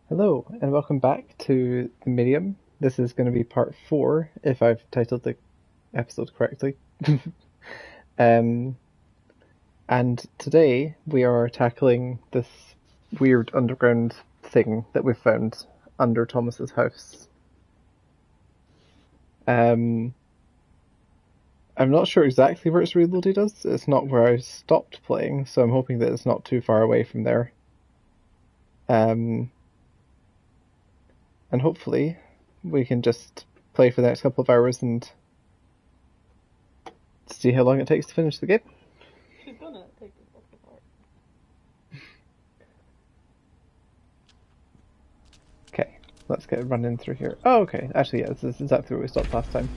Hello, and welcome back to the Medium. This is going to be part 4, if I've titled the episode correctly. um, and today we are tackling this weird underground thing that we've found under Thomas's house. I'm not sure exactly where it's reloaded us. It's not where I stopped playing, so I'm hoping that it's not too far away from there. And hopefully we can just play for the next couple of hours and see how long it takes to finish the game. She's gonna take this book apart. Okay, let's get running through here. Oh, okay. Actually, yeah, this is exactly where we stopped last time.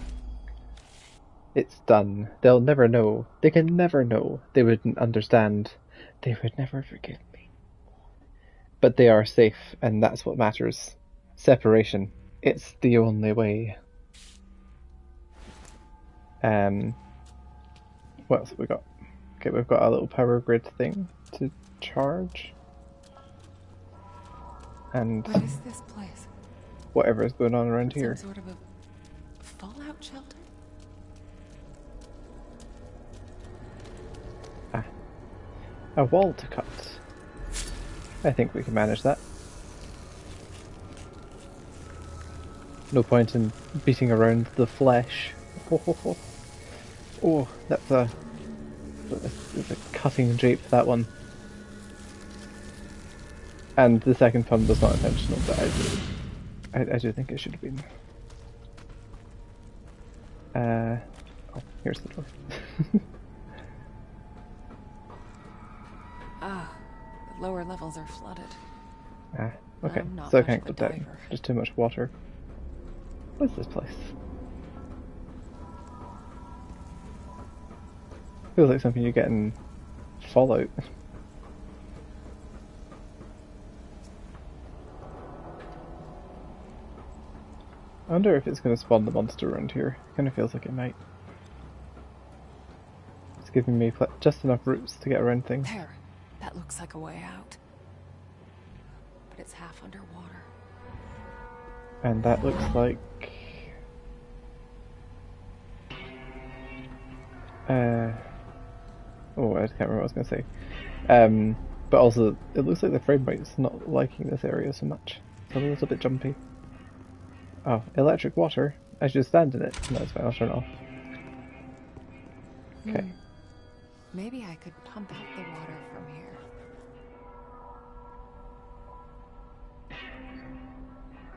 It's done. They'll never know. They can never know. They wouldn't understand. They would never forgive me. But they are safe, and that's what matters. Separation. It's the only way. What else have we got? Okay, we've got a little power grid thing to charge. And What is this place? whatever is going on around here. Some sort of a fallout shelter? A wall to cut. I think we can manage that. No point in beating around the flesh. Oh, that's a cutting drape, that one. And the second pun was not intentional, but I do think it should have been. Oh, here's the door. The lower levels are flooded. Okay, I'm not so I much can't of a go down. diver. Just too much water. What's this place? Feels like something you get in Fallout. I wonder if it's going to spawn the monster around here. It kind of feels like it might. It's giving me just enough routes to get around things. There. That looks like a way out. But it's half underwater. And that looks like... Oh, I can't remember what I was going to say. But also, it looks like the frame rate's not liking this area so much. It's a little bit jumpy. Oh, electric water. I should stand in it. No, it's fine, I'll turn it off. Okay. Maybe I could pump out the water from here.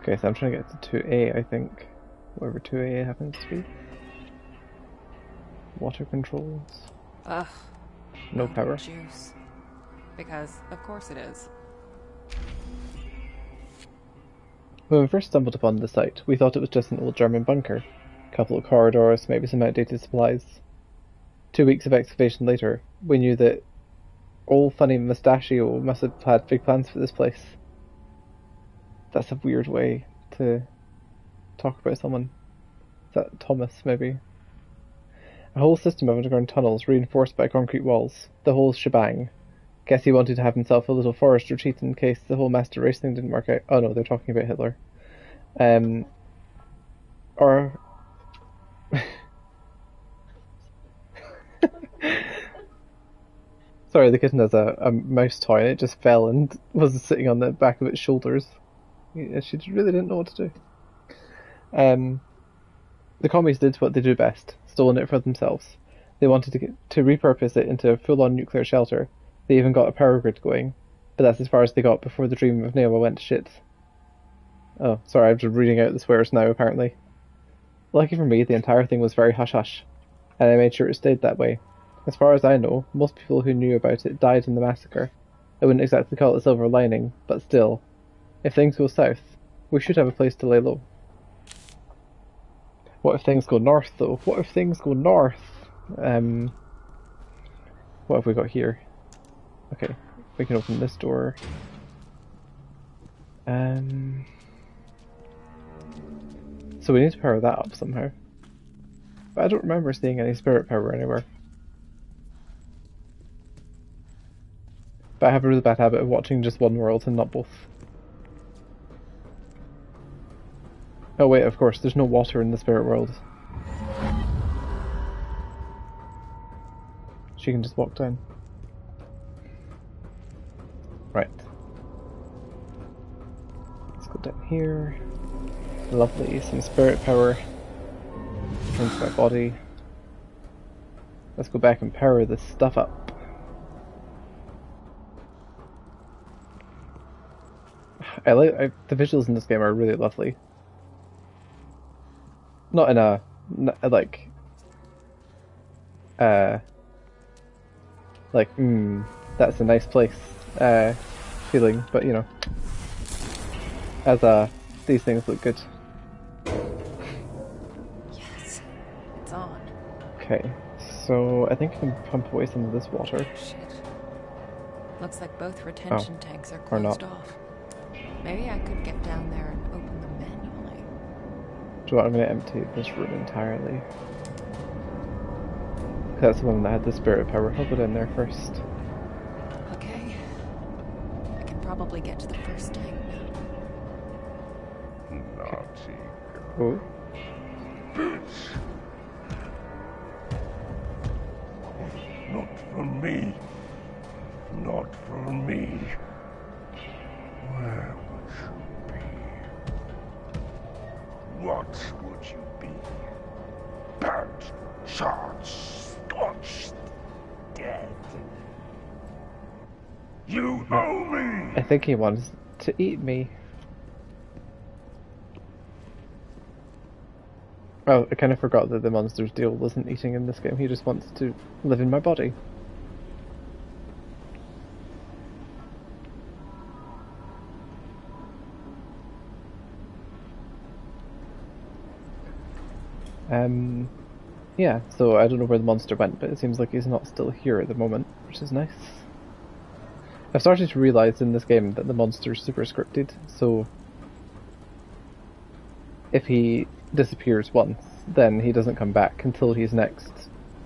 Okay, so I'm trying to get to 2A, I think. Whatever 2A happens to be. Water controls. Ugh. No Mountain power. Juice. Because, of course it is. When we first stumbled upon the site, we thought it was just an old German bunker. A couple of corridors, maybe some outdated supplies. 2 weeks of excavation later, we knew that old funny mustachio must have had big plans for this place. That's a weird way to talk about someone. Is that Thomas, maybe? A whole system of underground tunnels reinforced by concrete walls. The whole shebang. Guess he wanted to have himself a little forest retreat in case the whole master race thing didn't work out. Oh no, they're talking about Hitler. Or... Sorry, the kitten has a mouse toy and it just fell and was sitting on the back of its shoulders. She really didn't know what to do. The commies did what they do best, stolen it for themselves. They wanted to repurpose it into a full-on nuclear shelter. They even got a power grid going, but that's as far as they got before the dream of Neoma went to shit. Oh, sorry, I'm just reading out the swears now, apparently. Lucky for me, the entire thing was very hush-hush, and I made sure it stayed that way. As far as I know, most people who knew about it died in the massacre. I wouldn't exactly call it a silver lining, but still. If things go south, we should have a place to lay low. What if things go north, though? What if things go north? What have we got here? Okay, we can open this door. So we need to power that up somehow. But I don't remember seeing any spirit power anywhere. But I have a really bad habit of watching just one world and not both. Oh wait, of course, there's no water in the spirit world. She can just walk down. Right. Let's go down here. Lovely, some spirit power. Into my body. Let's go back and power this stuff up. The visuals in this game are really lovely. Not in a like that's a nice place feeling, but you know, as these things look good. Yes, it's on. Okay, so I think I can pump away some of this water. Shit. Looks like both retention tanks are closed off. Maybe I could get down there and open them manually. Do you want? I'm going to empty this room entirely. That's the one that had the spirit power. I'll go in there first. Okay. I can probably get to the first tank now. Naughty Oh. bitch. Not for me. Not for me. Where would you be? What would you be? Burnt, charred, scorched, dead. You owe me! I think he wants to eat me. Oh, I kind of forgot that the monster's deal wasn't eating in this game. He just wants to live in my body. Yeah, so I don't know where the monster went, but it seems like he's not still here at the moment, which is nice. I've started to realise in this game that the monster's super scripted, so if he disappears once, then he doesn't come back until he's next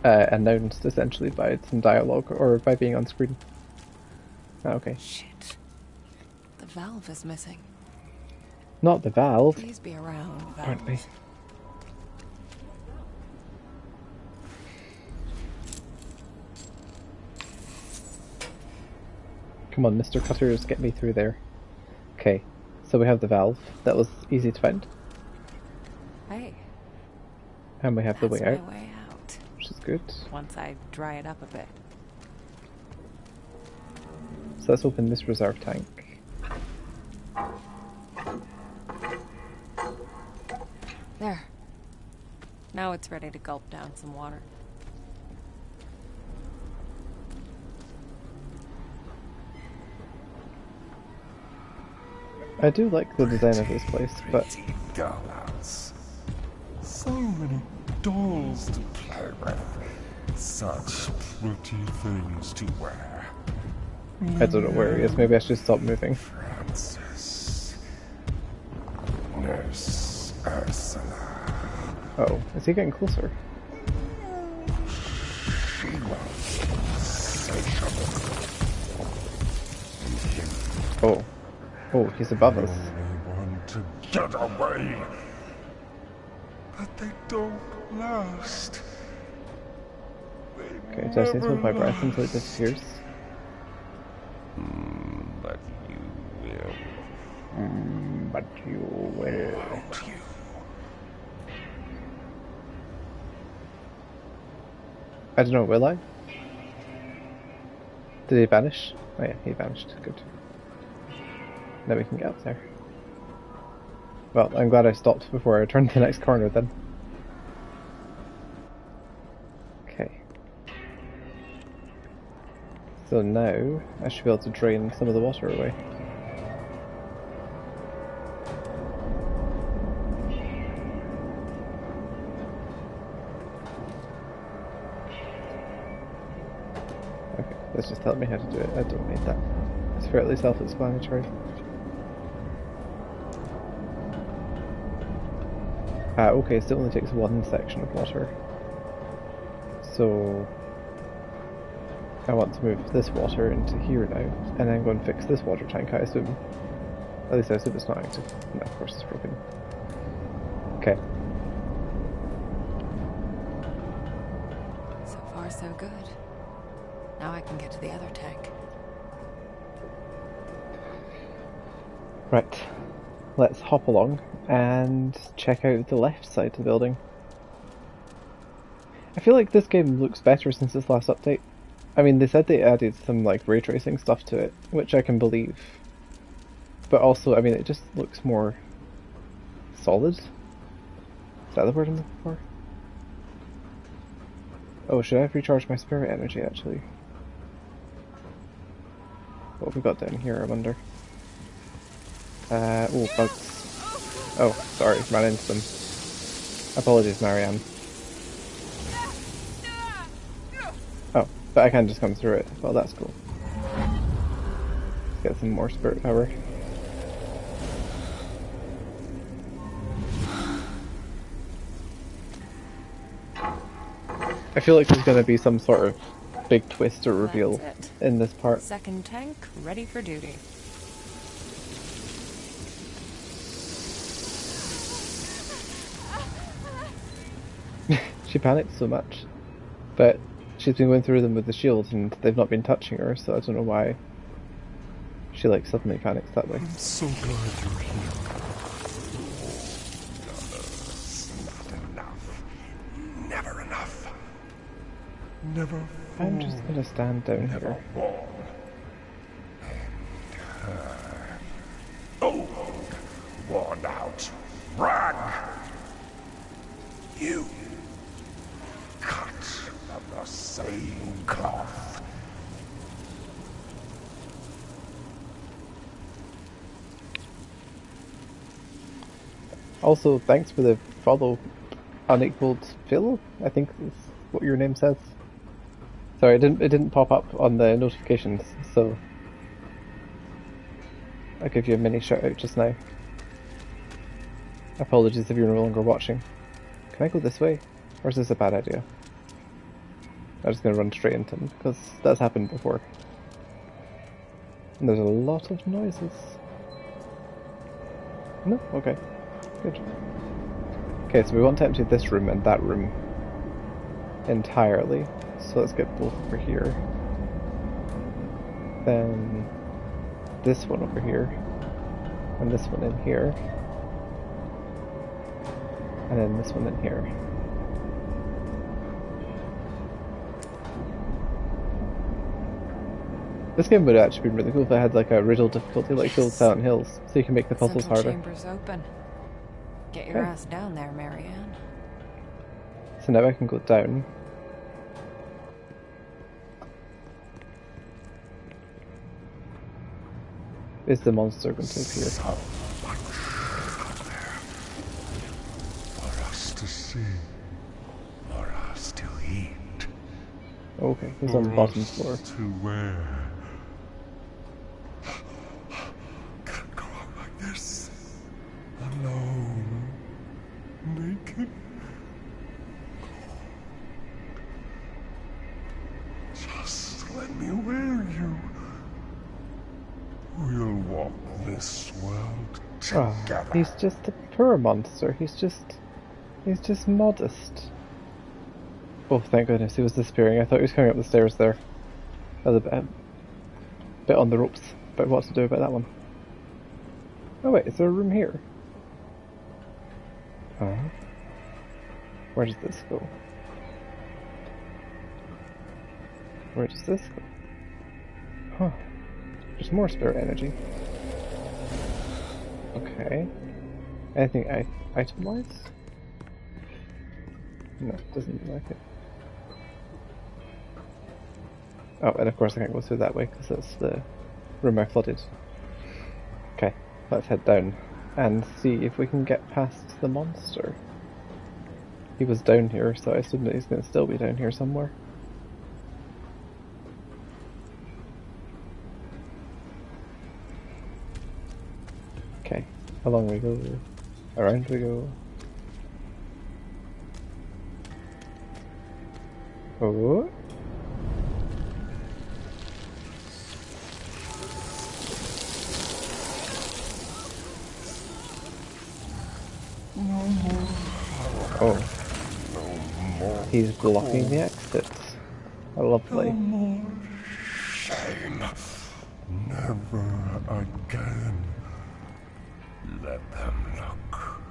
announced, essentially, by some dialogue or by being on screen. Ah, okay. Shit. The valve is missing. Not the valve. Please be around, Aren't we? valves. Come on, Mr. Cutters, get me through there. Okay, so we have the valve. That was easy to find. Hey, And we have the that's way my out, way out. which is good. Once I dry it up a bit. So let's open this reserve tank. There. Now it's ready to gulp down some water. I do like the design of this place, but Pretty dollhouse. So many dolls to play with. Such pretty things to wear. I don't know where he is. Maybe I should stop moving. Francis. Nurse Ursula. Oh, is he getting closer? She was insatiable. And him Oh. Oh, he's above us. only want to get away. But they don't last. They Okay, so I just need to hold my never breath until it last. disappears. But you will. But you will. Won't you? I don't know, will I? Did he vanish? Oh yeah, he vanished. Good. Then we can get up there. Well, I'm glad I stopped before I turned the next corner then. Okay. So now, I should be able to drain some of the water away. Okay, that's just telling me how to do it. I don't need that. It's fairly self-explanatory. Okay, so it only takes one section of water. So I want to move this water into here now, and then go and fix this water tank, I assume. At least I assume it's not active. No, of course it's broken. good. Now I can get to the other tank. Right. Let's hop along and check out the left side of the building. I feel like this game looks better since its last update. I mean, they said they added some like ray tracing stuff to it, which I can believe. But also, I mean, it just looks more solid. Is that the word I'm looking for? Oh, should I have recharged my spirit energy actually? What have we got down here, I wonder? Oh, bugs. Oh, sorry, ran into them. Apologies, Marianne. Oh, but I can just come through it. Well, that's cool. Let's get some more spirit power. I feel like there's going to be some sort of big twist or reveal in this part. Second tank, ready for duty. She panicked so much, but she's been going through them with the shield and they've not been touching her, so I don't know why she like suddenly panics that way. I'm so glad you're here. Not enough. Never enough. Never. I'm just gonna stand down here. Old, worn out rag. You cut of the same cloth. Also, thanks for the follow, Unequaled Phil, I think is what your name says. Sorry, it didn't pop up on the notifications, so I'll give you a mini shout out just now. Apologies if you're no longer watching. Can I go this way? Or is this a bad idea? I'm just gonna run straight into him, because that's happened before. And there's a lot of noises. No? Okay. Good. Okay, so we want to empty this room and that room entirely. So let's get both over here. Then this one over here. And this one in here. And then this one in here. This game would actually be really cool if it had like a riddle difficulty like Old Silent Hills, so you can make the puzzles Central harder. chamber's open. Get your ass down there, Marianne. So now I can go down. Is the monster going to appear? So much out there for us to see, for us to eat, Okay, he's on the bottom floor. to wear. Can't go out like this, alone, naked. Just let me wear you. We'll walk this world Ah, together. he's just a poor monster. He's just modest. Oh, thank goodness he was disappearing. I thought he was coming up the stairs there. I was a bit on the ropes about what to do about that one. Oh wait, is there a room here? Huh? Where does this go? Where does this go? Huh. There's more spirit energy. Okay. Anything item-wise? No, doesn't look like it. Oh, and of course I can't go through that way because that's the room I flooded. Okay, let's head down and see if we can get past the monster. He was down here, so I assume that he's going to still be down here somewhere. Okay, along we go, around we go. Oh. Oh. He's blocking the exits. Lovely. No more shame. Never again. Let them look.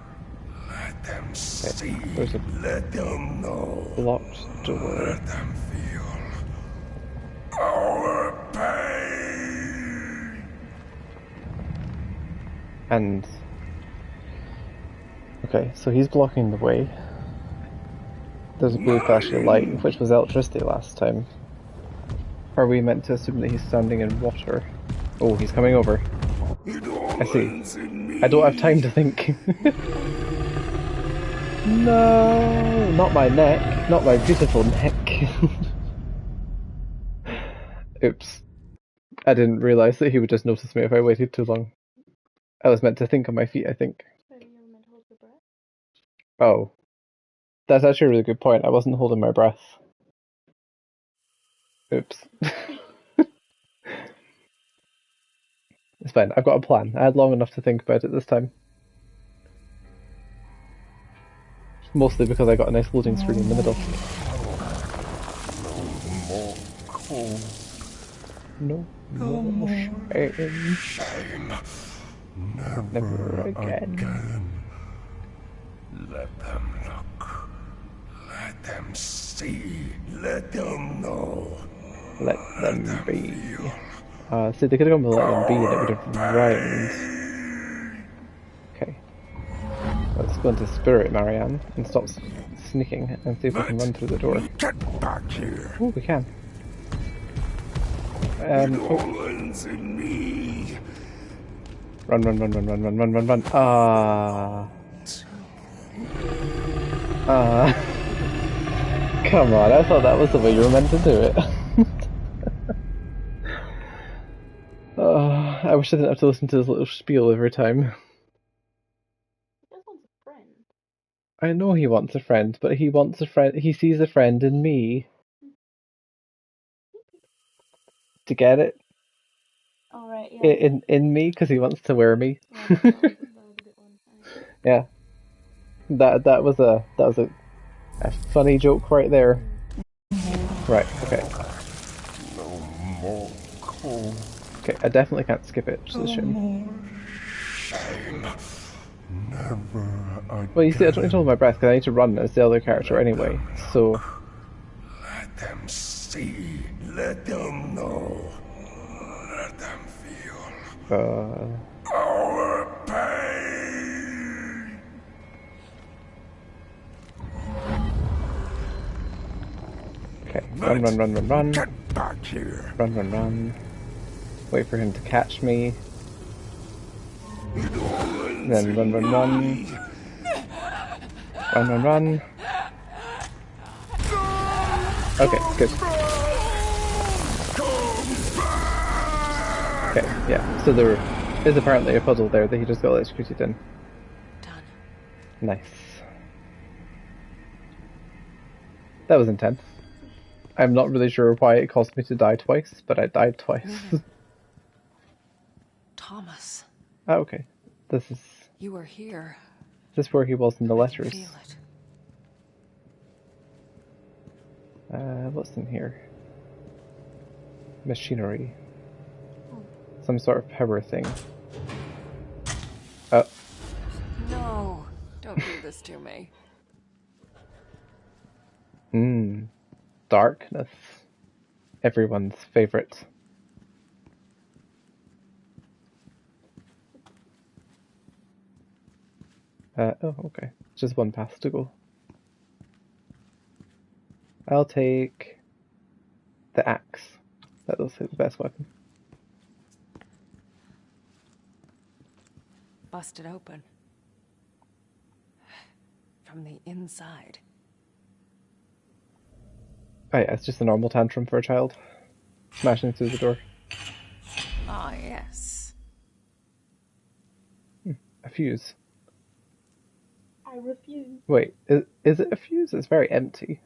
Let them see. There's a Let them know. blocked door. Let them feel our pain. And okay, so he's blocking the way. There's a blue flashing light, which was electricity last time. Are we meant to assume that he's standing in water? Oh, he's coming over. I see. I don't have time to think. No, not my neck. Not my beautiful neck. Oops. I didn't realise that he would just notice me if I waited too long. I was meant to think on my feet, I think. Maybe you were meant to hold your breath. Oh. That's actually a really good point. I wasn't holding my breath. Oops. It's fine. I've got a plan. I had long enough to think about it this time. Mostly because I got a nice loading screen in the middle. No more shame. Shame. Never again. Let them look. Let them see. Let them know. Let them be. See, they could have gone with let them be and it would have rhymed. Okay. Let's go into spirit, Marianne, and stop sneaking and see if we can run through the door. Get back here. Oh, we can. One's in me. Run. Come on, I thought that was the way you were meant to do it. I wish I didn't have to listen to this little spiel every time. He just wants a friend. I know he wants a friend, but he wants a friend. He sees a friend in me. To get it? Alright, yeah. In me, because he wants to wear me. Yeah, that was a good one. Yeah. That was a funny joke right there. Right, okay. No more cold. Okay, I definitely can't skip it, which is a shame. Shame. Never again. Well, you see, I don't need to hold my breath because I need to run as the other character anyway, so... Let them see. Let them know. Let them feel our pain. Okay, run. Get back here. Run. Wait for him to catch me. Then run. Run. Okay, good. Okay, yeah, so there is apparently a puzzle there that he just got executed in. Done. Nice. That was intense. I'm not really sure why it caused me to die twice, but I died twice. Thomas, Oh, okay. This is you were here. this where he was in the I can letters. feel it. What's in here? Machinery. Some sort of power thing. Oh, No, don't do this to me. darkness. Everyone's favorite. Oh, okay. Just one path to go. I'll take the axe. That looks like the best weapon. Busted open. From the inside. Oh yeah, it's just a normal tantrum for a child. Smashing through the door. Ah, yes. A fuse. I refuse. Wait, is it a fuse? It's very empty.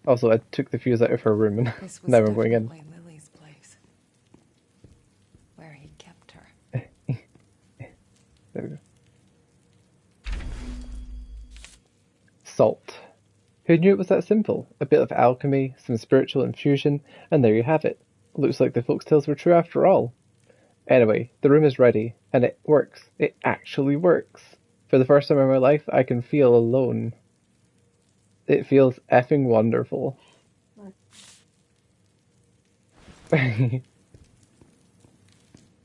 Also, I took the fuse out of her room and This was now I'm going in. definitely Lily's place. Where he kept her. There we go. Salt. Who knew it was that simple? A bit of alchemy, some spiritual infusion, and there you have it. Looks like the folktales were true after all. Anyway, the room is ready, and it works. It actually works. For the first time in my life, I can feel alone. It feels effing wonderful.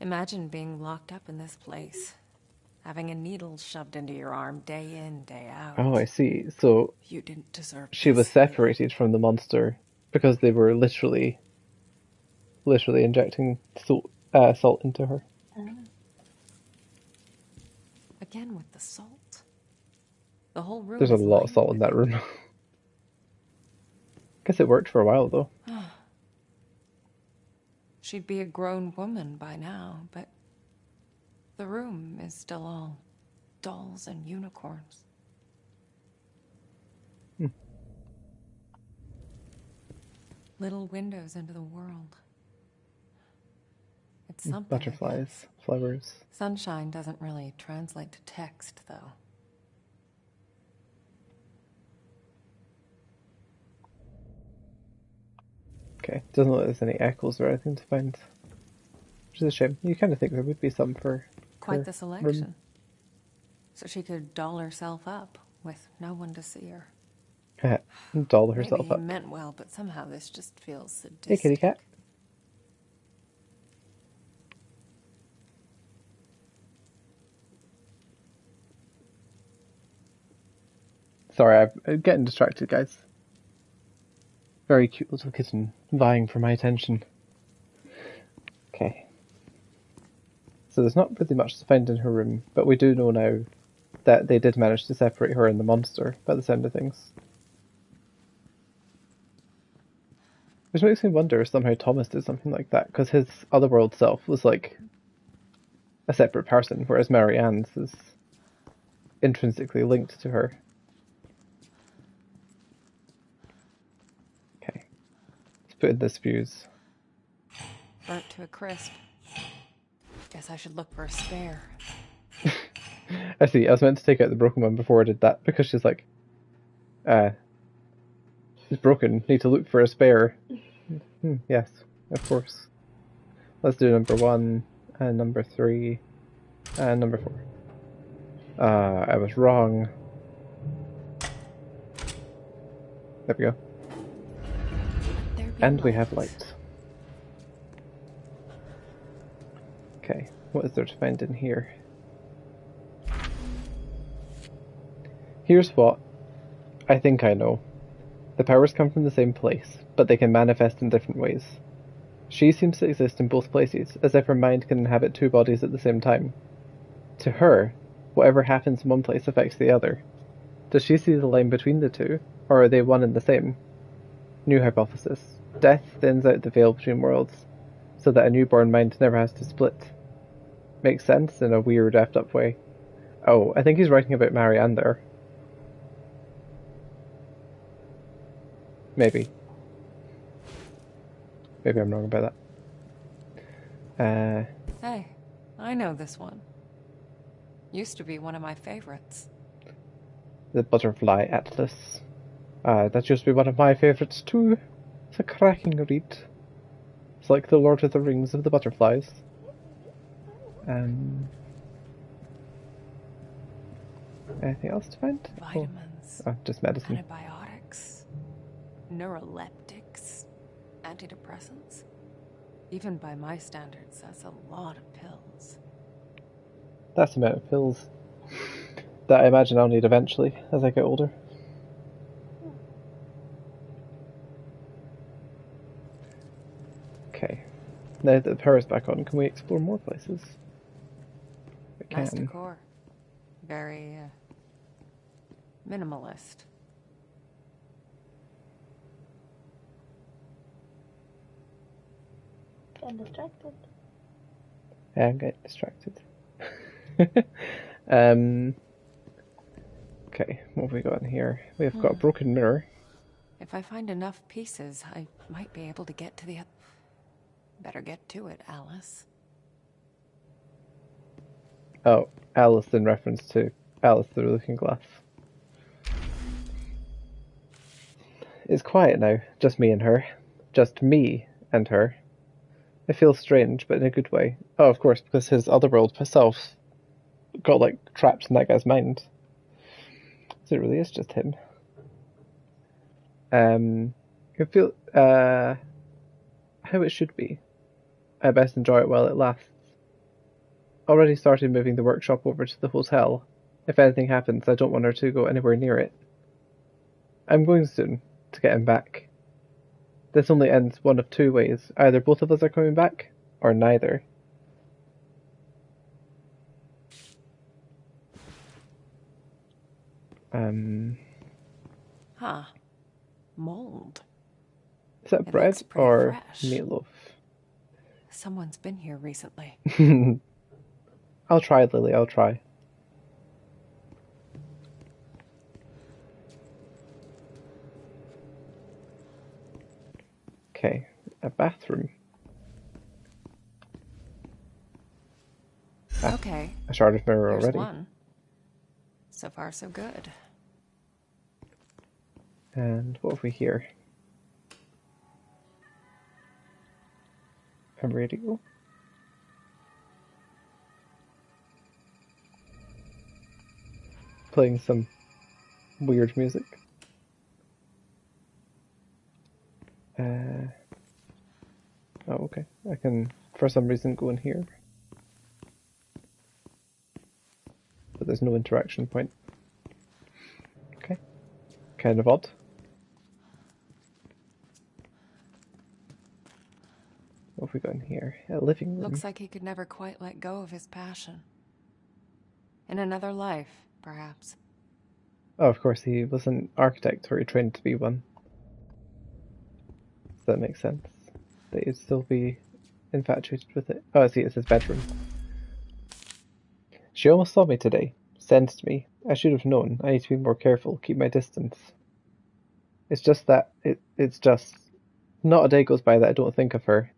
Imagine being locked up in this place. Having a needle shoved into your arm day in, day out. Oh, I see. So You didn't deserve she was this, separated from the monster because they were literally injecting salt into her. Again with the salt. The whole room There's a is lot of lined salt in that room. Guess it worked for a while though. She'd be a grown woman by now, but the room is still all dolls and unicorns. Little windows into the world. It's something. I Butterflies, guess. flowers. Sunshine doesn't really translate to text, though. Okay, doesn't look like there's any echoes or anything to find. Which is a shame. You kind of think there would be some for Quite her the selection. room. So she could doll herself up with no one to see her. Doll herself Maybe up. he meant well, but somehow this just feels sadistic. Hey, kitty cat. Sorry, I'm getting distracted, guys. Very cute little kitten vying for my attention. Okay. So there's not really much to find in her room, but we do know now that they did manage to separate her and the monster, by the sound of things. Which makes me wonder if somehow Thomas did something like that, because his otherworld self was like a separate person, whereas Marianne's is intrinsically linked to her. Okay. Let's put in this fuse. Burnt to a crisp. Guess I should look for a spare. I see, I was meant to take out the broken one before I did that, because she's like, it's broken, need to look for a spare. Yes, of course. Let's do number 1, and number 3, and number 4. I was wrong. There we go. There be And we have lights. light. Okay, what is there to find in here? Here's what I think I know. The powers come from the same place, but they can manifest in different ways. She seems to exist in both places, as if her mind can inhabit two bodies at the same time. To her, whatever happens in one place affects the other. Does she see the line between the two, or are they one and the same? New hypothesis. Death thins out the veil between worlds, so that a newborn mind never has to split. Makes sense in a weird, effed up way. Oh, I think he's writing about Marianne there. Maybe. Maybe I'm wrong about that. Hey, I know this one. Used to be one of my favorites. The Butterfly Atlas. That used to be one of my favourites too. It's a cracking read. It's like the Lord of the Rings of the butterflies. Anything else to find? Vitamins. Oh, just medicine. Antibiotics. Neuroleptics. Antidepressants. Even by my standards, that's a lot of pills. That's the amount of pills that I imagine I'll need eventually as I get older. Okay. Now that the power's back on, can we explore more places? We Nice can. decor. Very, minimalist. Getting distracted. I'm getting distracted. Okay, what have we got in here? We've got a broken mirror. If I find enough pieces, I might be able to get to the... Better get to it, Alice. Oh, Alice in reference to Alice the Looking Glass. It's quiet now, just me and her. Just me and her. It feels strange, but in a good way. Oh, of course, because his otherworld self got, like, trapped in that guy's mind. So it really is just him. It feel, how it should be. I best enjoy it while it lasts. Already started moving the workshop over to the hotel. If anything happens, I don't want her to go anywhere near it. I'm going soon, to get him back. This only ends one of two ways. Either both of us are coming back, or neither. Huh. Mold. Is that It bread looks pretty or fresh. meatloaf? Someone's been here recently. I'll try, Lily, I'll try. Okay, a bathroom. Ah, Okay. a shard of mirror There's already. one. So far, so good. And what have we here? A radio. Playing some weird music. Oh, okay. I can, for some reason, go in here. But there's no interaction point. Okay. Kind of odd. What have we got in here? A living room. Looks like he could never quite let go of his passion. In another life, perhaps. Oh, of course, he was an architect, or he trained to be one. So that makes sense. That he'd still be infatuated with it. Oh, I see, it's his bedroom. She almost saw me today. Sensed me. I should have known. I need to be more careful, keep my distance. It's just that, it's just... Not a day goes by that I don't think of her.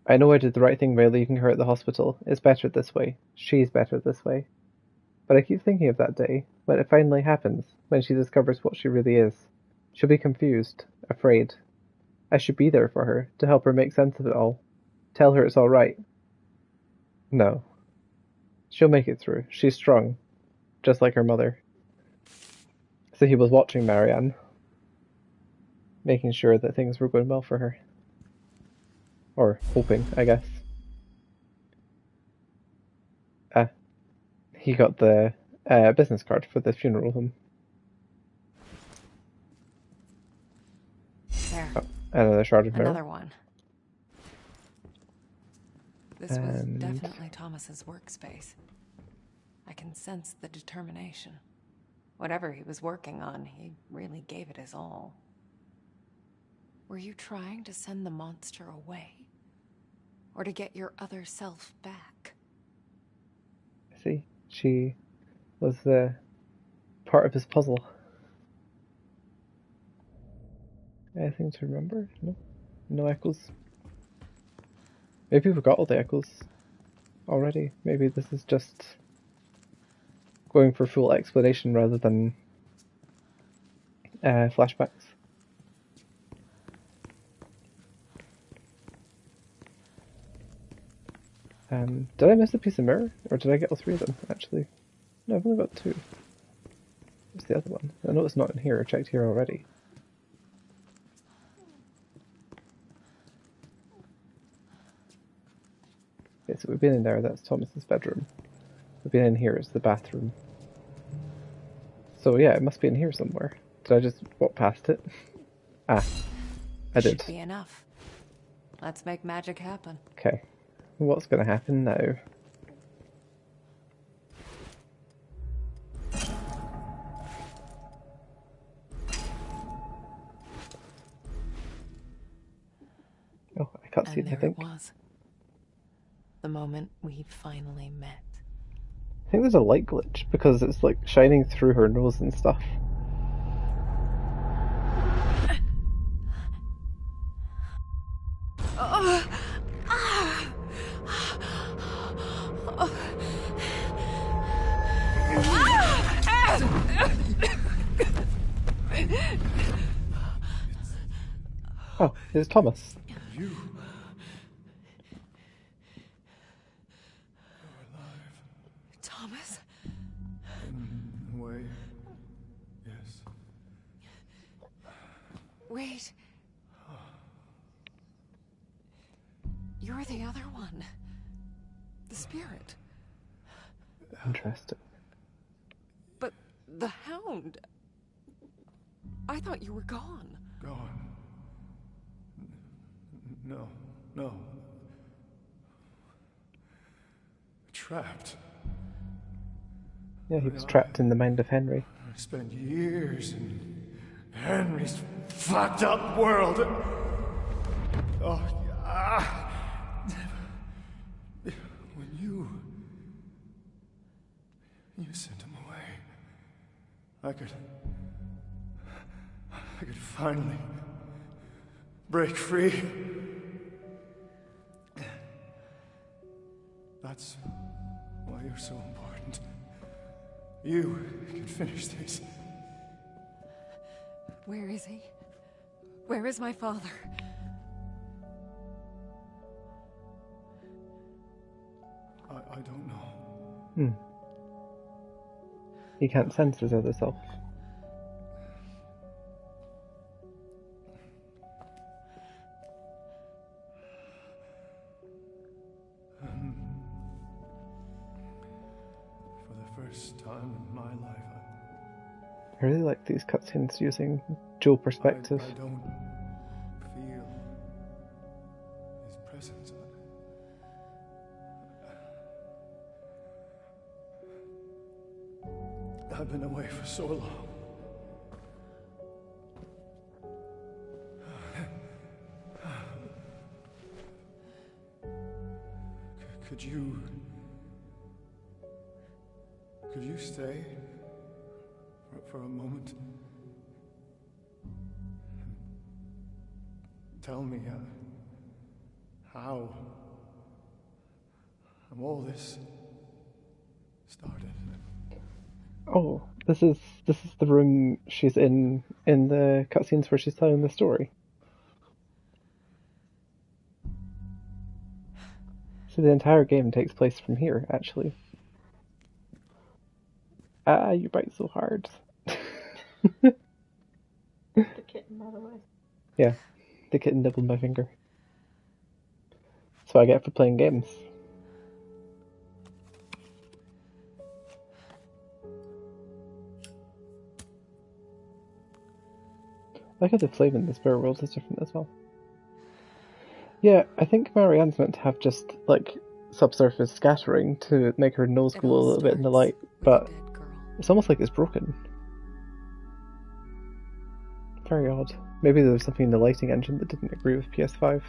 I know I did the right thing by leaving her at the hospital. It's better this way. She's better this way. But I keep thinking of that day, when it finally happens, when she discovers what she really is. She'll be confused, afraid. I should be there for her, to help her make sense of it all. Tell her it's all right. No. She'll make it through. She's strong. Just like her mother. So he was watching Marianne. Making sure that things were going well for her. Or hoping, I guess. He got the business card for the funeral home. There. Oh, another shard of mirror. Another one. This was And- definitely Thomas's workspace. I can sense the determination. Whatever he was working on, he really gave it his all. Were you trying to send the monster away? Or to get your other self back? See, she was the part of his puzzle. Anything to remember? No? No echoes? Maybe we got all the echoes already. Maybe this is just going for full explanation rather than flashbacks. Did I miss a piece of mirror? Or did I get all three of them, actually? No, I've only got two. Where's the other one? I know it's not in here. I checked here already. Okay, so we've been in there. That's Thomas's bedroom. We've been in here. It's the bathroom. So yeah, it must be in here somewhere. Did I just walk past it? Ah, I did. Should be enough. Let's make magic happen. Okay. What's going to happen now? Oh, a cutscene, And I there think. it was. The moment we finally met. I think there's a light glitch because it's like shining through her nose and stuff. Oh, it's Thomas. You. You're alive. Thomas? In a way. Yes. Wait. You're the other one. The spirit. Interesting. But the Hound... I thought you were gone. Gone. No. No. Trapped. Yeah, he was trapped in the mind of Henry. I spent years in Henry's fucked up world. Oh, when you sent him away, I could finally break free. That's why you're so important. You can finish this. Where is he? Where is my father? I don't know. He can't sense his other self. For the first time in my life, I really like these cutscenes using dual perspective. I don't feel his presence. I've been away for so long. Could you stay for a moment? Tell me how all this started. Oh, this is the room she's in the cutscenes where she's telling the story. So the entire game takes place from here, actually. Ah, you bite so hard. The kitten, by the way. Yeah, the kitten nibbled my finger. That's what I get for playing games. I like how the flame in the spirit world is different as well. Yeah, I think Marianne's meant to have just, like, subsurface scattering to make her nose It glow a all little bit in the starts light, with but the dead girl. it's almost like it's broken. Very odd. Maybe there was something in the lighting engine that didn't agree with PS5.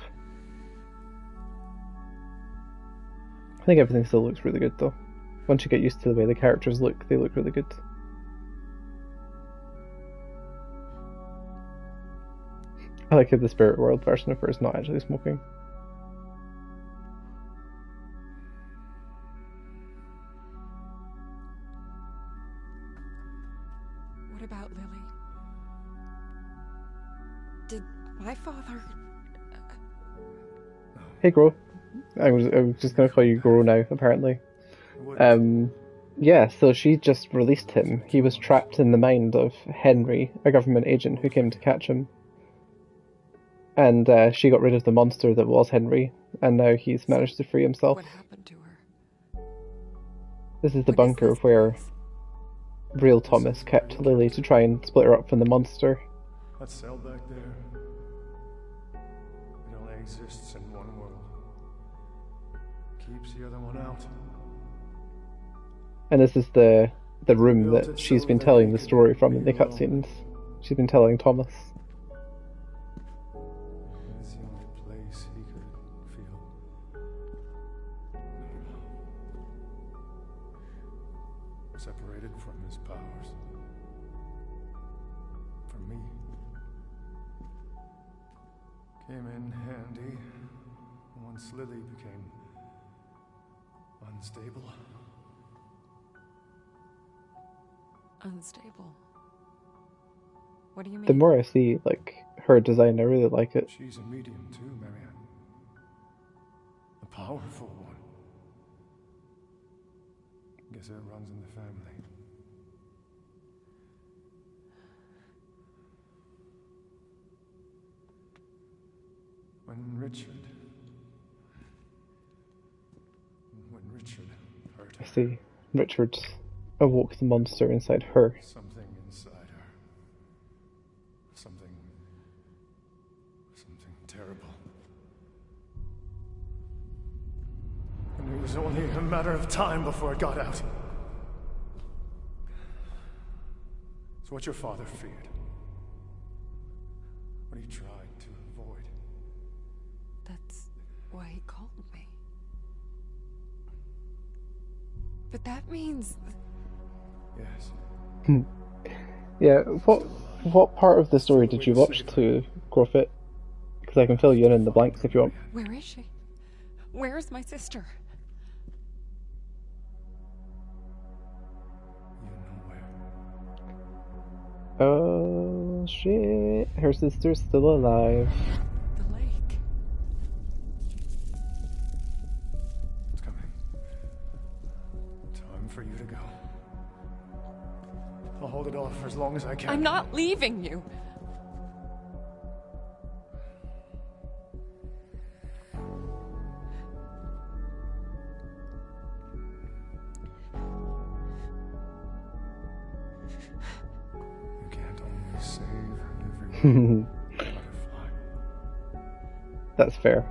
I think everything still looks really good though. Once you get used to the way the characters look, they look really good. I like how the Spirit World version of her is not actually smoking. What about Lily? Did my father... Hey Gro. I was just gonna call you Gro now, apparently. Yeah, so she just released him. He was trapped in the mind of Henry, a government agent who came to catch him. And she got rid of the monster that was Henry, and now he's managed to free himself. What happened to her? This is the What is bunker this where place? real Thomas kept Lily to try and split her up from the monster. That cell back there, it only exists in one world. Keeps the other one out. And this is the room that she's been telling the story from in the cutscenes. She's been telling Thomas. It's the only place he could feel separated from his powers. For me. Came in handy once Lily became unstable. Unstable. What do you mean? The more I see, like, her design. I really like it. She's a medium too, Marianne. A powerful one. Guess it runs in the family. When Richard hurt I her, see. Richard awoke the monster inside her. something inside her. Something terrible. And it was only a matter of time before it got out. It's what your father feared. What he tried to avoid. That's why he called me. But that means... Yes. Yeah, what part of the story did you watch to grow fit? Because I can fill you in the blanks if you want. Where is she? Where is my sister? You know where. Oh shit, her sister's still alive. The lake. It's coming. Time for you to go. I'll hold it off for as long as I can. I'm not leaving you. You can't always save everyone. Butterfly. That's fair.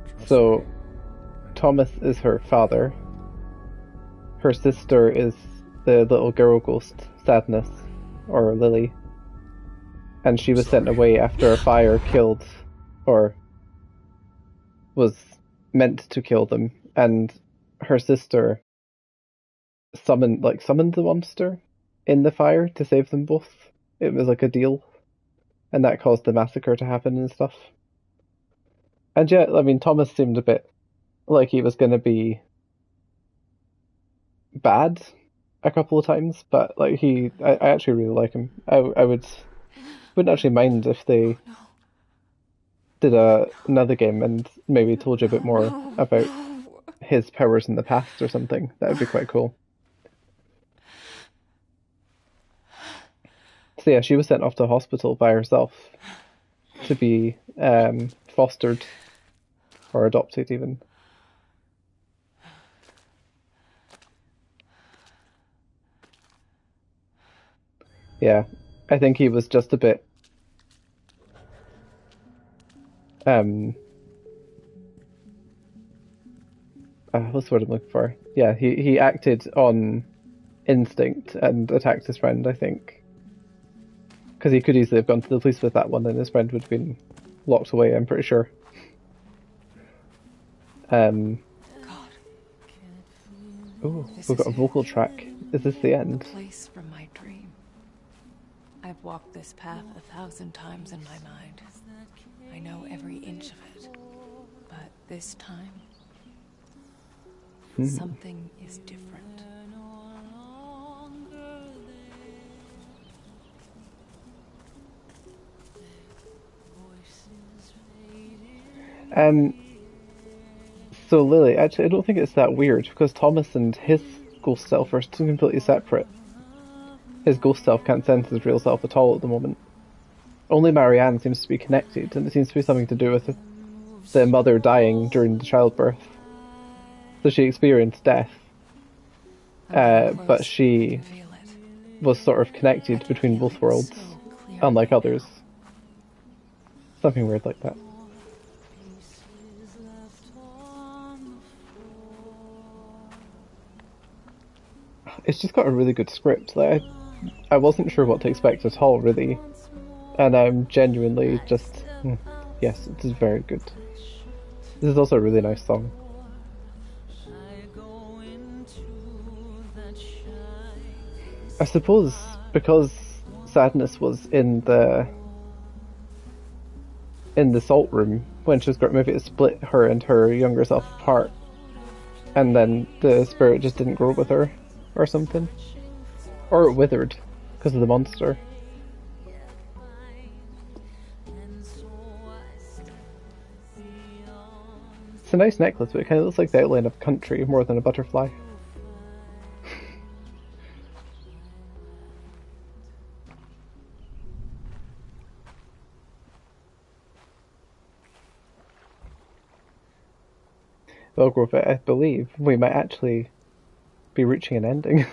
Trust So, me. Thomas is her father. Her sister is the little girl ghost, Sadness, or Lily. And she was sent away after a fire killed, or was meant to kill them. And her sister summoned the monster in the fire to save them both. It was like a deal. And that caused the massacre to happen and stuff. And yeah, I mean, Thomas seemed a bit like he was going to be bad a couple of times, but like I actually really like him. I wouldn't actually mind if they did another game and maybe told you a bit more about his powers in the past or something. That would be quite cool. So yeah, she was sent off to hospital by herself to be fostered or adopted even. Yeah, I think he was just a bit what's the word I'm looking for? Yeah, he acted on instinct and attacked his friend, I think. Because he could easily have gone to the police with that one and his friend would have been locked away, I'm pretty sure. God. Oh, This we've got a is it. vocal track. Is this the end? Place from my dream. I've walked this path 1,000 times in my mind. I know every inch of it. But this time, something is different. So Lily, actually I don't think it's that weird because Thomas and his ghost self are still completely separate. His ghost self can't sense his real self at all at the moment. Only Marianne seems to be connected, and it seems to be something to do with the mother dying during the childbirth. So she experienced death, but she Feel it. was sort of connected between both worlds, So clear unlike right others. Something weird like that. It's just got a really good script. Like I wasn't sure what to expect at all, really, and I'm genuinely just yes, it is very good. This is also a really nice song. I suppose because Sadness was in the salt room when she was growing, maybe it split her and her younger self apart, and then the spirit just didn't grow with her. Or something. Or it withered because of the monster. It's a nice necklace, but it kind of looks like the outline of country more than a butterfly. Well, Grove, I believe we might actually be reaching an ending.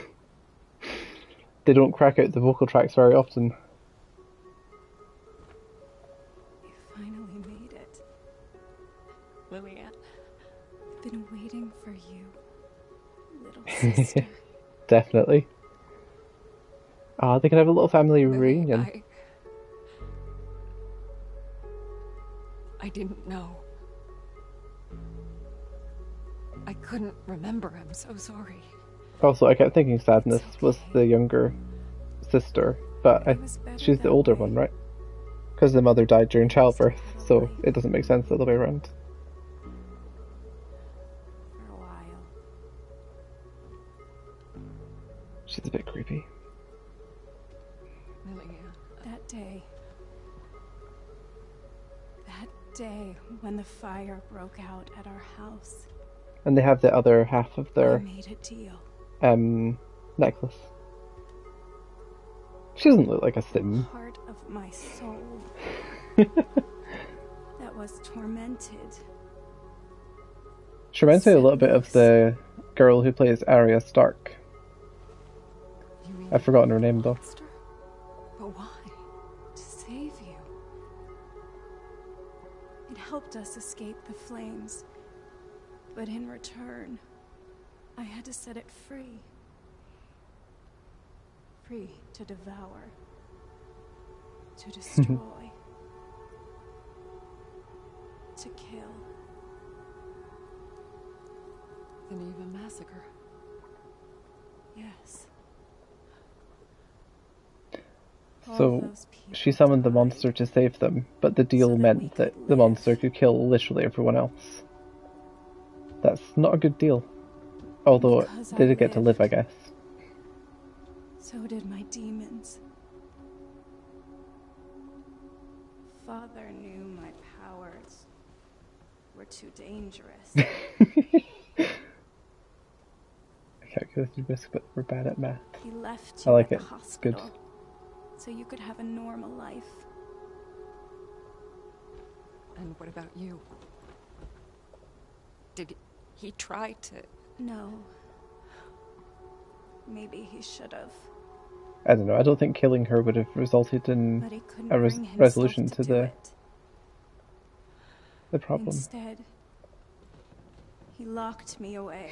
They don't crack out the vocal tracks very often. You finally made it. Lilianne. I've been waiting for you, little sister. Definitely. Ah, they can have a little family reunion. I didn't know. I couldn't remember. I'm so sorry. Also, I kept thinking Sadness was the younger sister, but she's the older one, right? Because the mother died during childbirth, so it doesn't make sense the other way around. For a while. She's a bit creepy. Lilianne. That day when the fire broke out at our house, And they have the other half of I their made a deal. necklace. She doesn't look like a sim. Part of my soul that was tormented. She reminds me a little bit of the girl who plays Arya Stark. You mean I've forgotten her name though. monster? But why? To save you. It helped us escape the flames. But in return, I had to set it free. Free to devour. To destroy. To kill. The Neva massacre. Yes. So she summoned the monster to save them, but the deal meant that the monster could kill literally everyone else. That's not a good deal. Although they did get to live, I guess. So did my demons. Father knew my powers were too dangerous. Calculated risk, but we're bad at math. He left I you like at it. the It's good. hospital so you could have a normal life. And what about you? Did he try to... No. Maybe he should have. I don't know, I don't think killing her would have resulted in But he couldn't a bring himself resolution to do it. the problem. Instead, he locked me away.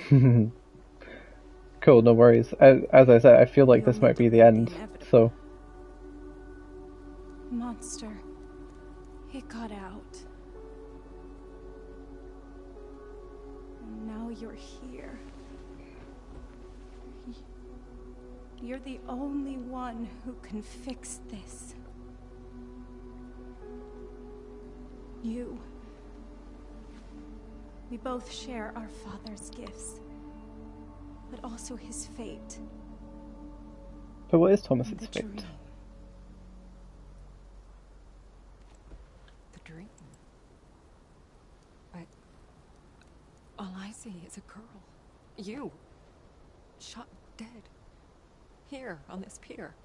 Cool, no worries. As I said, I feel like this might be the end, so... Monster. He got out. And now you're here. You're the only one who can fix this. You. We both share our father's gifts, but also his fate. But what is Thomas's The fate? dream. The dream? But... all I see is a girl. You. Shot dead. Here, on this pier.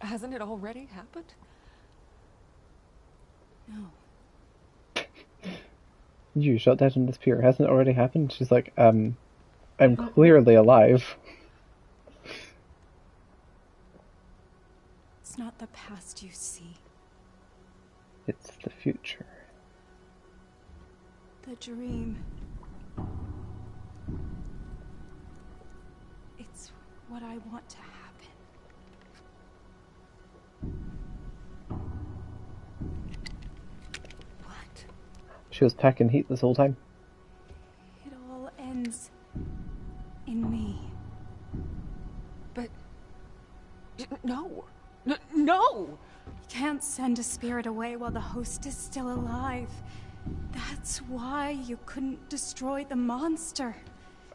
Hasn't it already happened? No. You shot dead on this pier. Hasn't it already happened? She's like, I'm clearly alive. It's not the past you see. It's the future. The dream. It's what I want to happen. What? She was packing heat this whole time. It all ends in me. But... no! No! You can't send a spirit away while the host is still alive. That's why you couldn't destroy the monster.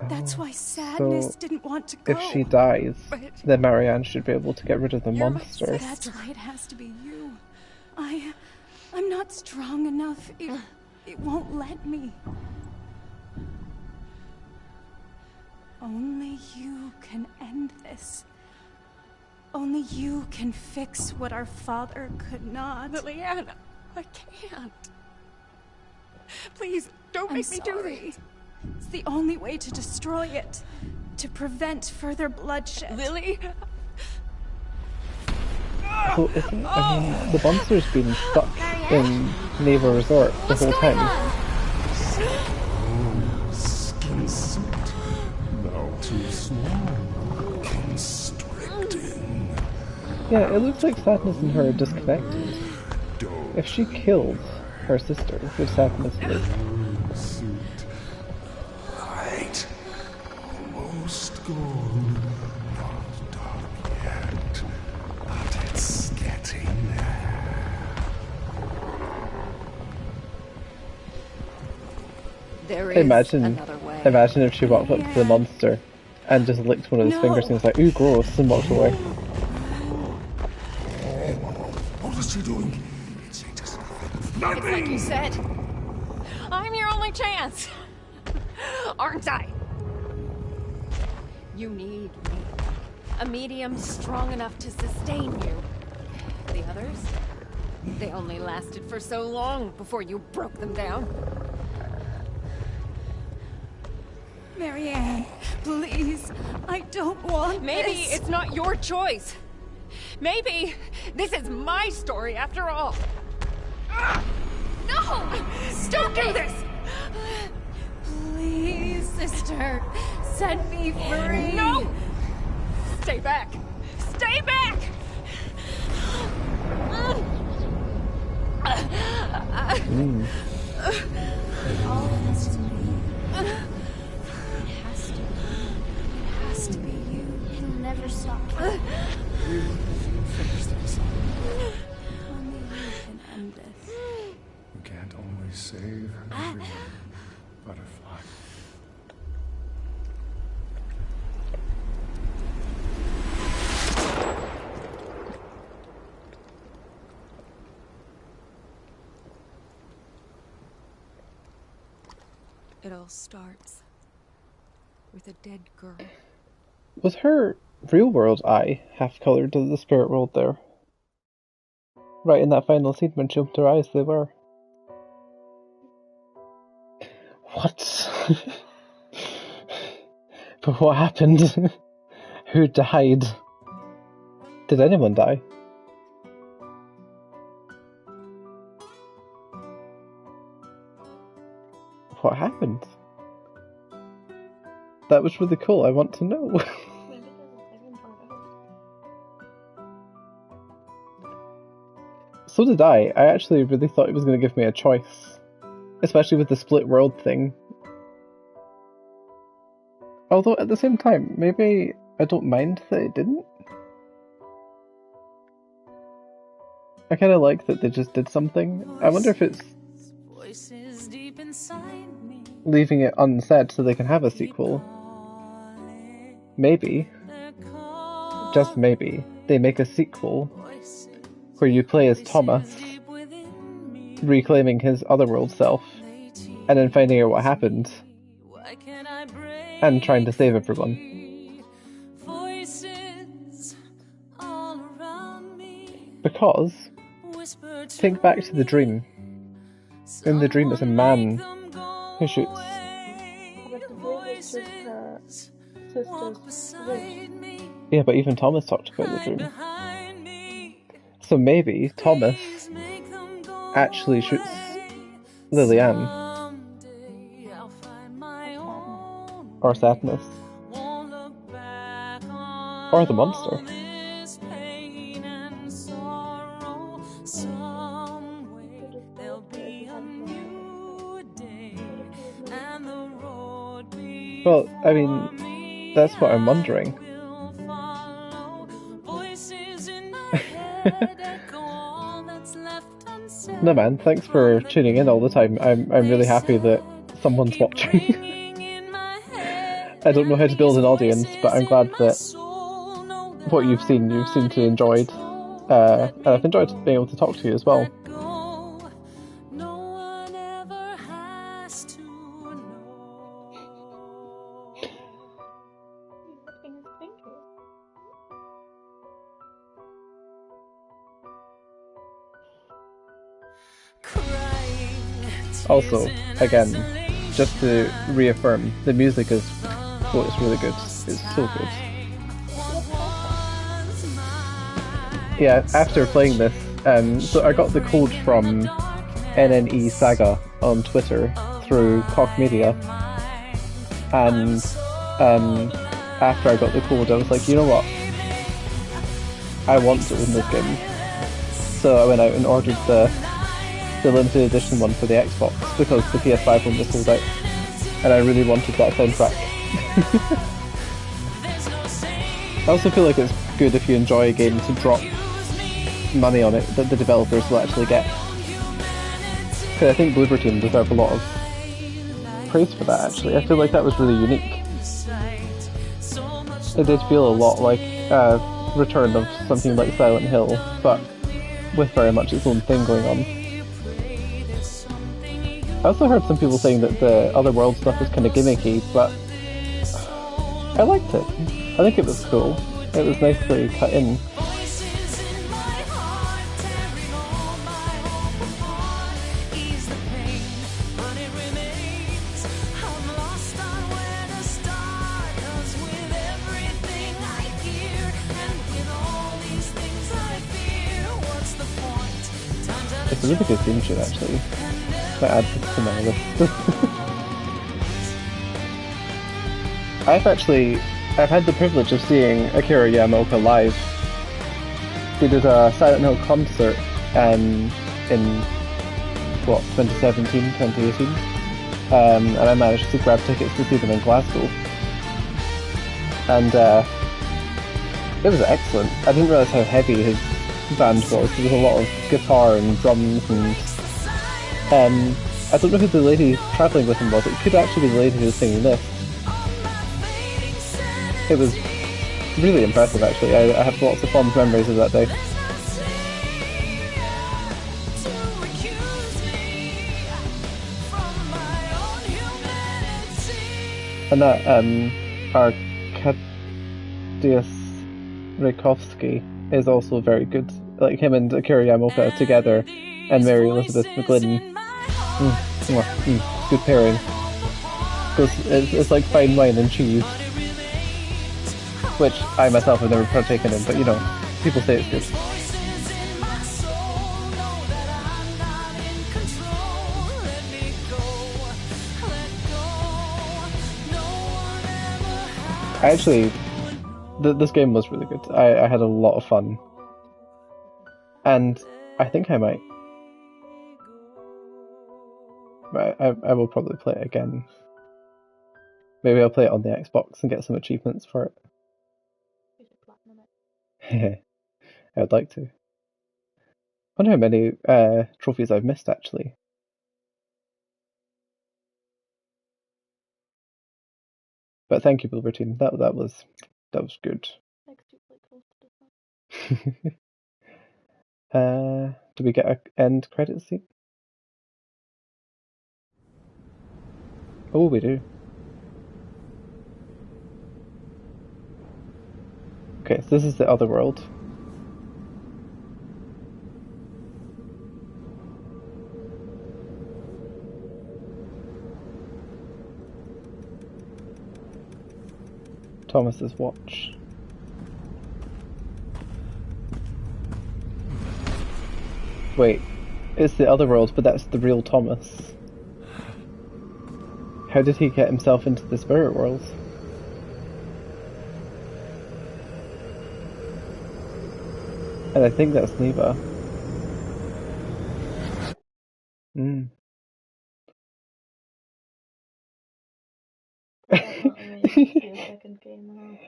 That's why Sadness so didn't want to go. If she dies, But- then Marianne should be able to get rid of the You're my monster. That's why it has to be you. I'm not strong enough. It won't let me. Only you can end this. Only you can fix what our father could not. Liliana, I can't. Please, don't make me do this. It's the only way to destroy it. To prevent further bloodshed. Lily? So isn't, I mean, the monster's been stuck in Naval Resort the whole time. Skin suit. Now too small. Constricting. Yeah, it looks like Sadness and her are disconnected. If she killed her sister, would Sadness live? Suit. Light. Almost gone. Not dark yet. But it's getting there. There is Imagine another way. if she walked up to the monster and just licked one of his fingers and was like, ooh, gross, and walked away. What is she doing? She does nothing. It's like you said. I'm your only chance. Aren't I? You need me. A medium strong enough to sustain you. The others? They only lasted for so long before you broke them down. Marianne, please. I don't want Maybe this. it's not your choice. Maybe this is my story after all. No! Don't do this! Please, sister. Set me free. No! Stay back! Stay back! All has to be. It has to be you. It'll never stop. Finish this. Only you can end this. You can't always save everyone. Butterfly. It all starts with a dead girl. Was her real world eye half-coloured as the spirit world there? Right in that final scene when she opened her eyes, they were. What? But what happened? Who died? Did anyone die? What happened? That was really cool, I want to know. Maybe there's a second part of it. So did I. I actually really thought it was going to give me a choice. Especially with the split world thing. Although at the same time, maybe I don't mind that it didn't. I kind of like that they just did something. I wonder if it's Voices deep inside me. leaving it unsaid so they can have a sequel. Maybe, just maybe, they make a sequel where you play as Thomas, reclaiming his otherworld self, and then finding out what happened, and trying to save everyone. Because, think back to the dream. In the dream, it's a man who shoots. But the dream is just her sister's wish. Yeah, but even Thomas talked about the dream. So maybe Thomas actually shoots Liliane. Or Sadness. Or the monster. Well, I mean, that's what I'm wondering. No man, thanks for tuning in all the time. I'm really happy that someone's watching. I don't know how to build an audience, but I'm glad that what you've seemed to enjoyed. And I've enjoyed being able to talk to you as well. Also, again, just to reaffirm, the music is, well, it's really good. It's so good. Yeah, after playing this, so I got the code from NNE Saga on Twitter through Koch Media, and after I got the code, I was like, you know what? I want to own this game. So I went out and ordered the limited edition one for the Xbox because the PS5 one was sold out, and I really wanted that soundtrack. I also feel like it's good if you enjoy a game to drop money on it that the developers will actually get. Because I think Bloober Team deserve a lot of praise for that, actually. I feel like that was really unique. It did feel a lot like a return of something like Silent Hill, but with very much its own thing going on. I also heard some people saying that the Otherworld stuff was kind of gimmicky, but I liked it. I think it was cool. It was nicely cut in. It's a really good theme tune, actually. I add this to my list. I've had the privilege of seeing Akira Yamaoka live. They did a Silent Hill concert in 2017, 2018, and I managed to grab tickets to see them in Glasgow. And it was excellent. I didn't realise how heavy his band was. There was a lot of guitar and drums, and I don't know who the lady travelling with him was. It could actually be the lady who was singing this. It was really impressive, actually. I have lots of fond memories of that day. And that Arkadiusz Rejkowski is also very good. Like him and Akira Yamaoka together, and Mary Elizabeth McGlynn. Good pairing. Because it's like fine wine and cheese. Which I myself have never partaken in, but you know, people say it's good. This game was really good. I had a lot of fun. And I think I might. I will probably play it again. Maybe I'll play it on the Xbox and get some achievements for it. I'd like to. I wonder how many trophies I've missed, actually. But thank you, Bloober Team. That was good. Do we get an end credit scene? Oh, we do. Okay, so this is the other world. Thomas's watch. Wait, it's the other world, but that's the real Thomas. How did he get himself into the spirit world? And I think that's Neva.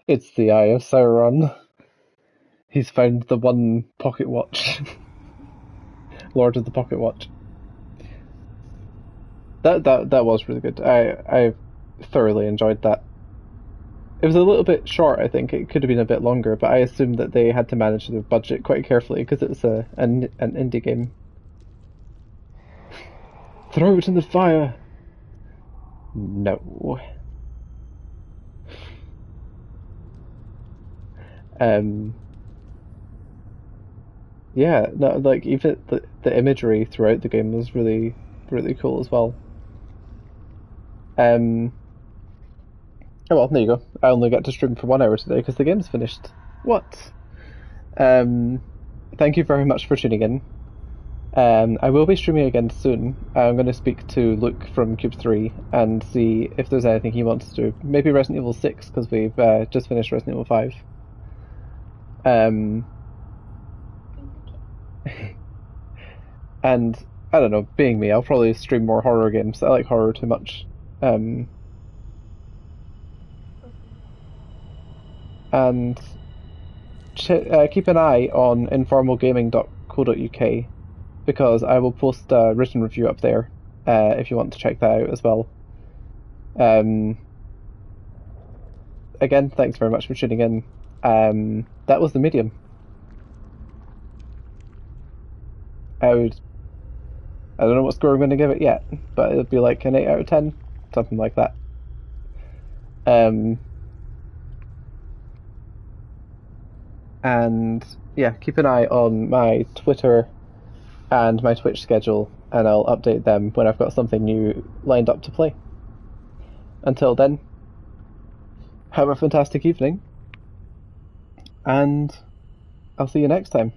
It's the Eye of Sauron. He's found the one pocket watch. Lord of the Pocket Watch. That was really good. I thoroughly enjoyed that. It was a little bit short, I think. It could have been a bit longer, but I assumed that they had to manage the budget quite carefully because it's an indie game. Throw it in the fire! No. Yeah, no, like even the imagery throughout the game was really really cool as well. Um, oh well, there you go. I only get to stream for 1 hour today because the game's finished. What? Um, Thank you very much for tuning in. I will be streaming again soon. I'm going to speak to Luke from Cube 3 and see if there's anything he wants to do. Maybe Resident Evil 6 because we've just finished Resident Evil 5. And I don't know, being me, I'll probably stream more horror games. I like horror too much. And keep an eye on informalgaming.co.uk because I will post a written review up there if you want to check that out as well. Again, thanks very much for tuning in. That was The Medium. I don't know what score I'm going to give it yet, but it'll be like an 8 out of 10, something like that. And yeah, keep an eye on my Twitter and my Twitch schedule, and I'll update them when I've got something new lined up to play. Until then, have a fantastic evening, and I'll see you next time.